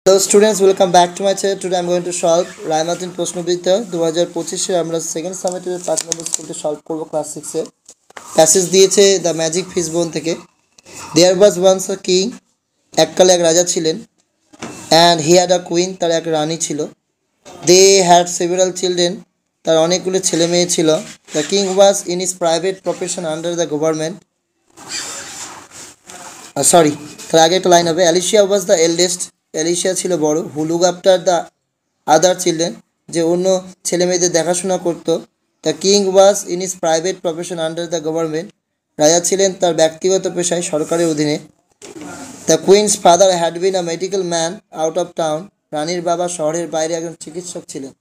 Hello students, welcome back to my channel. Today I am going to solve Ray Martin প্রশ্নবিদ্যা 2025 আমরা second সামেটিভের 5 নম্বর স্কুলতে solve করব class 6 এ। Passage দিয়েছে the magic fish বোন থেকে। There was once a king, এককালে এক রাজা ছিলেন, and he had a queen, তার এক রানী ছিল। They had several children, তার অনেকগুলো ছেলে মেয়ে ছিল। The king was in his private profession under the government. তার আগে একটা লাইন হবে, Alicia was the eldest, এলিশিয়া ছিল বড়, who looked after the other children, যে অন্য ছেলে মেয়েদের দেখাশোনা করত। The king was in his private profession under the government, রাজা ছিলেন তার ব্যক্তিগত পেশায় সরকারের অধীনে। The queen's father had been a medical man out of town, রানীর বাবা শহরের বাইরে একজন চিকিৎসক ছিলেন।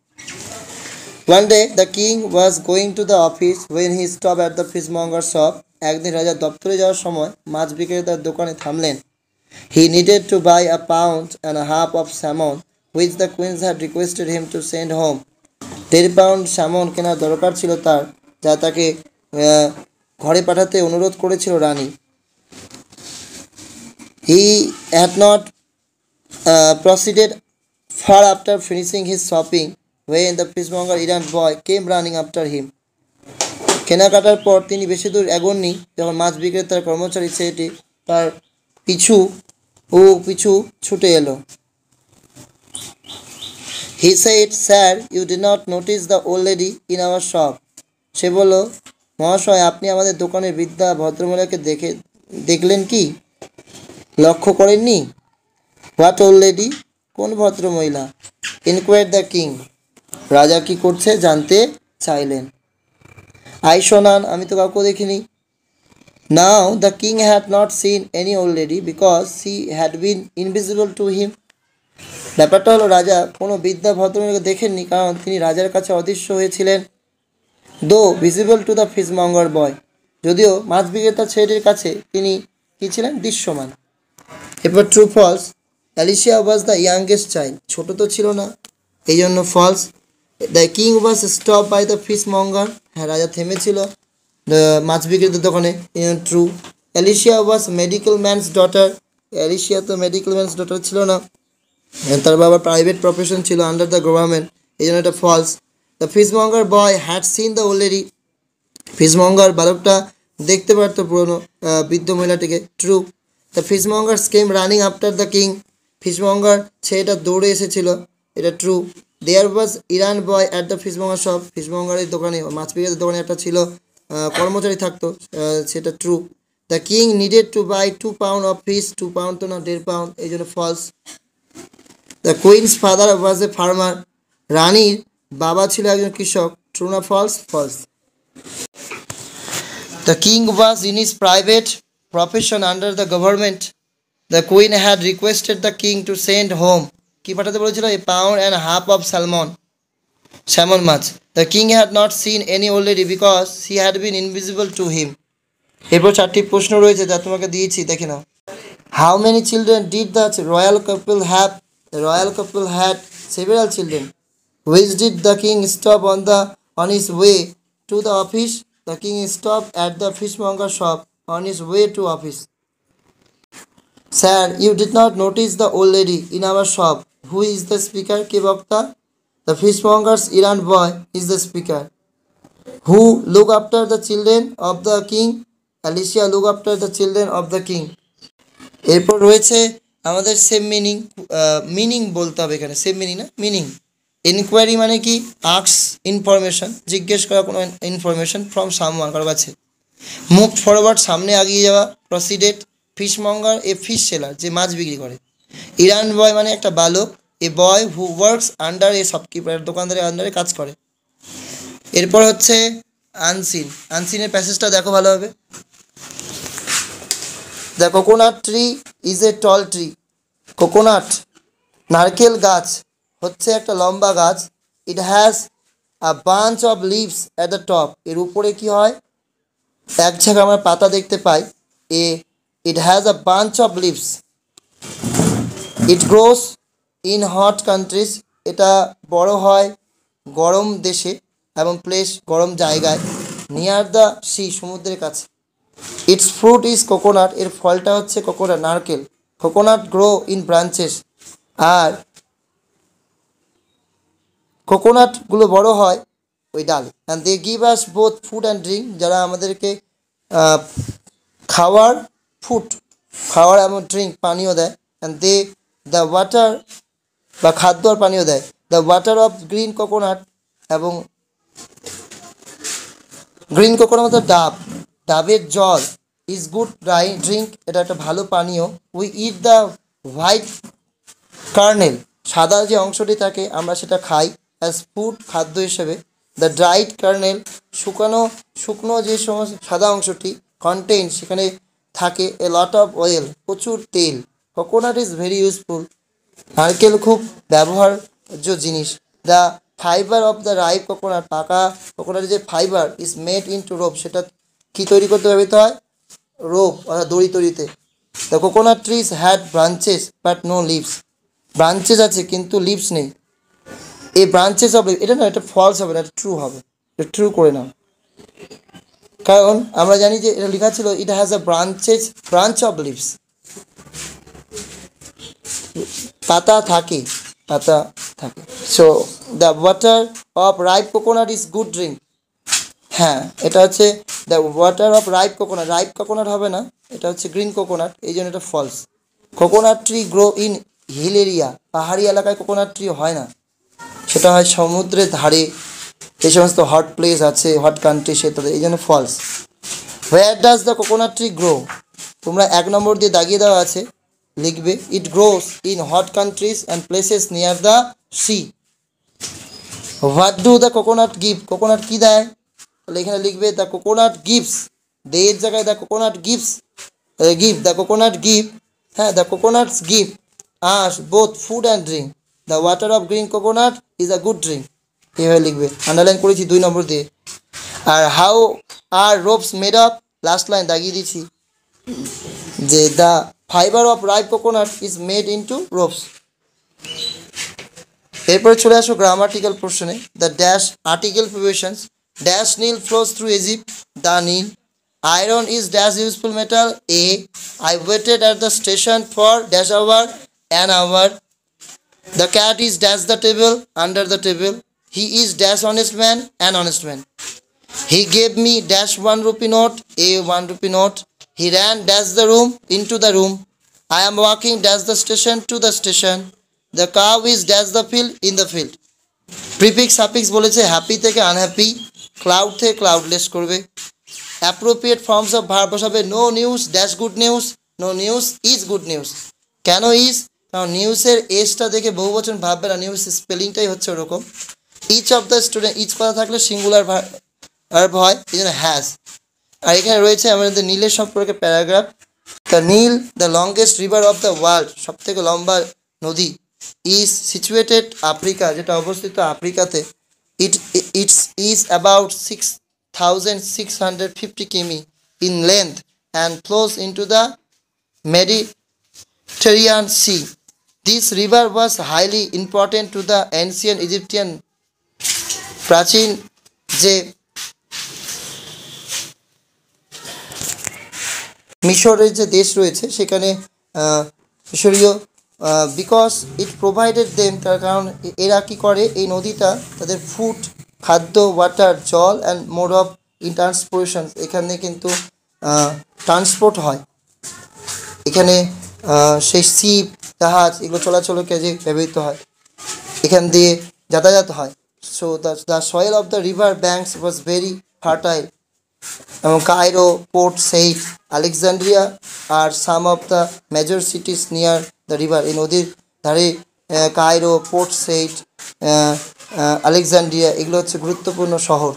One day the king was going to the office when he stopped at the fishmonger shop, একদিন রাজা দপ্তরে যাওয়ার সময় মাছ বিক্রেতার দোকানে থামলেন। He needed to buy a pound and a half of salmon, which the queen had requested him to send home. 1.5 pound salmon কেনার দরকার ছিল তার, যা তাকে ঘরে পাঠাতে অনুরোধ করেছিল রানী। He had not proceeded far after finishing his shopping when the fishmonger errand boy came running after him. কেনাকাটার পর তিনি বেশি দূর এগোননি যখন মাছ বিক্রেতার কর্মচারী ছেলেটি তার পিছু ছুটে এলো। He said, "Sir, you did not notice the old lady in our shop." সে বলল, মহাশয়, আপনি আমাদের দোকানের বৃদ্ধা ভদ্রমহিলাকে দেখলেন কি? লক্ষ্য করেননি? What old lady? কোন ভদ্রমহিলা? Inquired the king. রাজা কি করছে জানতে চাইলেন। I saw none, আমি তো কাউকে দেখিনি। Now the king had not seen any old lady because she had been invisible to him. ব্যাপারটা হলো, রাজা কোনো বৃদ্ধা ভদ্রমহিলাকে দেখেননি কারণ তিনি রাজার কাছে অদৃশ্য হয়েছিলেন। Though visible to the fishmonger boy, যদিও মাছ বিক্রেতা ছেলেটির কাছে তিনি কি ছিলেন? দৃশ্যমান। এরপর true false. Alicia was the youngest child, ছোট তো ছিল না, এই জন্য false. The king was stop by the fishmonger, হ্যাঁ রাজা থেমেছিল মাছ বিক্রেতার দোকানে, true. Alicia was medical man's daughter, Alicia তো মেডিকেল ম্যানস ডটার ছিল না, তার বাবার প্রাইভেট প্রফেশন ছিল আন্ডার দ্য গভর্নমেন্ট, এই জন্য এটা false. The fishmonger boy had seen the old lady, fishmonger বালকটা দেখতে পারতো পুরনো বৃদ্ধ মহিলাটিকে, true. The fishmonger came running after the king, fishmonger ছেলেটা দৌড়ে এসেছিল, এটা true. There was errand boy at the fishmonger shop, ফিশমঙ্গারের দোকানে মাছ বিক্রেতার দোকানে একটা ছিল কর্মচারী থাকতো, সেটা true. The king needed to buy 2 pound of fish, 2 pound তো না 1.5 পাউন্ড, এই জন্য false. The queen's father was a farmer, রানীর বাবা ছিল একজন কৃষক, ট্রু না false? False. The king was in his private profession under the government, the queen had requested the king to send home, কি পাঠাতে বলেছিল? A pound and half of salmon মাছ। The king had not seen any old lady because she had been invisible to him. এরপর 4টি প্রশ্ন রয়েছে যা তোমাকে দিয়েছি, দেখে নাও। How many children did the royal couple have? The royal couple had several children. Which did the king stop on his way to the office? The king stopped at the fishmonger shop on his way to office. Sir, you did not notice the old lady in our shop. Who is the speaker? কে বক্তা? The fishmonger's errand boy is the speaker. Who look after the children of the king? Alicia look after the children of the king. এরপর রয়েছে আমাদের same meaning বলতে হবে এখানে, same meaning না, meaning. Inquiry মানে কি? আস্ক ইনফরমেশন, জিজ্ঞেস করা কোনো ইনফরমেশন ফ্রম সামওয়ান, কারো কাছে। মুভ ফরওয়ার্ড, সামনে এগিয়ে যাওয়া। Proceeded. Fishmonger a fish seller, যে মাছ বিক্রি করে। ইরান বয় মানে একটা বালক, a boy who works under a shopkeeper, দোকানদারের আন্ডারে কাজ করে। এরপর হচ্ছে আনসিন। আনসিনের প্যাসেজটা দেখো ভালোভাবে। The coconut tree is a tall tree, coconut নারকেল গাছ হচ্ছে একটা লম্বা গাছ। It has a bunch of leaves at the top, এর উপরে কি হয়? এক ঝাঁক আমরা পাতা দেখতে পাই। It has a bunch of leaves. It grows in hot countries, এটা বড় হয় গরম দেশে এবং প্লেস গরম জায়গায়। নিয়ার দ্য সি, সমুদ্রের কাছে। ইটস ফ্রুট ইজ কোকোনাট, এর ফলটা হচ্ছে কোকোনাট, নারকেল। কোকোনাট গ্রো ইন ব্রাঞ্চেস, আর কোকোনাটগুলো বড় হয় ওই ডালে। And they give us both food and drink, যারা আমাদেরকে খাওয়ার খাওয়ার এবং ড্রিঙ্ক পানীয় দেয়। অ্যান্ড দে দ্য ওয়াটার বা খাদ্য আর পানীয় দেয়। The water of green coconut, এবং গ্রিন কোকোনাট মতো ডাবের জল ইজ গুড ড্রিঙ্ক, এটা একটা ভালো পানীয়। We eat the white kernel, সাদা যে অংশটি থাকে আমরা সেটা খাই অ্যাজ ফুড, খাদ্য হিসেবে। দ্য ড্রাইড কার্নেল, শুকনো যে সমস্ত সাদা অংশটি, কন্টেইন, সেখানে থাকে এ লট অফ অয়েল, প্রচুর তেল। কোকোনাট ইজ ভেরি ইউজফুল, নারকেল খুব ব্যবহার্য জিনিস। The fibre of the ripe coconut, পাকা কোকোনাটের যে fibre is made into rope, সেটা কি তৈরি করতে ব্যবহৃত হয়? রোপ অর্থাৎ দড়ি তৈরিতে। The coconut trees had branches but no leaves, branches আছে কিন্তু লিভস নেই। এই ব্রাঞ্চেস অফ, এটা না, এটা ফলস হবে না, এটা ট্রু হবে, এটা ট্রু করে নাও। কারণ আমরা জানি যে এটা লেখা ছিল it has a branch of leaves, পাতা থাকে। So the water of ripe coconut is good drink. হ্যাঁ, এটা হচ্ছে the water of ripe coconut হবে না, এটা হচ্ছে গ্রিন কোকোনাট, এই জন্য এটা false. Coconut tree grow in hill area, পাহাড়ি এলাকায় কোকোনাট ট্রি হয় না, সেটা হয় সমুদ্রের ধারে, এই সমস্ত হট প্লেস আছে, হট কান্ট্রি, সেটাতে, এই জন্য false. Where does the coconut tree grow, তোমরা 1 নম্বর দিয়ে দাগিয়ে দেওয়া আছে, লিখবে it grows in hot countries and places near the sea. What do the coconut give, coconut কী দেয়? তাহলে এখানে লিখবে দ্য কোকোনাট গিভস, দের জায়গায় the coconut gives, the coconut give, হ্যাঁ, the coconuts give us both food and drink. The water of green coconut is a good drink, এইভাবে লিখবে, আন্ডারলাইন করেছি 2 নম্বর দিয়ে। আর how are ropes made of, last line দাগিয়ে দিচ্ছি যে the fibre of ripe coconut is made into ropes. এরপরে চলে আসো গ্রামাটিক্যাল পোর্শনে। The dash article preparations, dash Nile flows through Egypt, the Nile. Iron is dash useful metal, a. I waited at the station for dash hour, an hour. The cat is dash the table, under the table. He is dash honest man, an honest man. He gave me dash 1 rupee note, a 1 rupee note. He ran dash the room, into the room. I am walking dash the station, to the station. The cow is dash the field, in the field. Prefix suffix বলেছে happy থেকে unhappy, cloud থেকে cloudless করবে। Appropriate forms of verb বসাবে no news dash good news, no news is good news. কেন is? কারণ নিউজের এসটা দেখে বহুবচন ভাববে না, নিউজ স্পেলিংটাই হচ্ছে ওরকম। Each of the student, each কথা থাকলে সিঙ্গুলার ভার্ব হয়, এই জন্য হ্যাজ। আর এখানে রয়েছে আমাদের নীলের সম্পর্কে paragraph. The Nile the longest river of the world, সব থেকে লম্বা নদী, ইজ সিচুয়েটেড আফ্রিকা, যেটা অবস্থিত আফ্রিকাতে। ইটস ইজ অ্যাবাউট 6,650 কিমি in length and flows into the Mediterranean C. This river was highly important to the ancient Egyptian, প্রাচীন যে মিশরের যে দেশ রয়েছে সেখানে মিশরীয়, বিকজ ইট প্রোভাইডেড দেম, তার কারণ এরা কী করে, এই নদীটা তাদের ফুড, খাদ্য, ওয়াটার, জল অ্যান্ড মোড অফ ট্রান্সপোর্টেশন, এখানে কিন্তু ট্রান্সপোর্ট হয়, এখানে সেই শিপ, জাহাজ, এগুলো চলাচলের কাজে ব্যবহৃত হয়, এখান দিয়ে যাতায়াত হয়। So the soil of the river banks was very fertile, এবং কায়রো, পোর্ট সেইট, আলেকজান্ড্রিয়া আর some of the major cities near the river, এই নদীর ধারে কায়রো, পোর্ট সেইট, আলেকজান্ড্রিয়া, এগুলো হচ্ছে গুরুত্বপূর্ণ শহর।